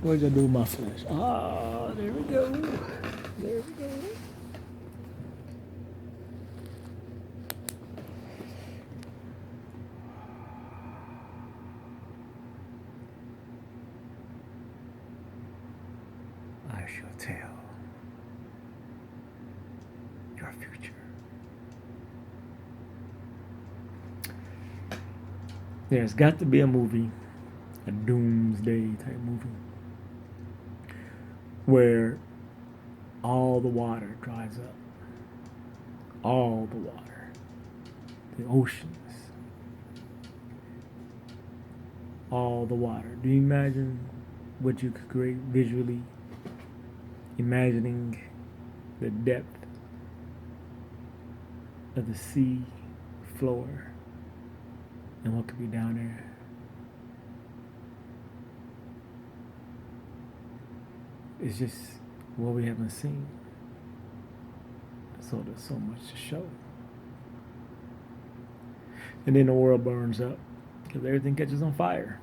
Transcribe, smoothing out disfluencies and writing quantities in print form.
What did I do with my flash? Ah, there we go. There we go. I shall tell your future. There's got to be a movie, a doomsday type movie, where all the water dries up. All the water. The oceans. All the water. Do you imagine what you could create visually? Imagining the depth of the sea floor and what could be down there. It's just what we haven't seen. So there's so much to show. And then the world burns up because everything catches on fire.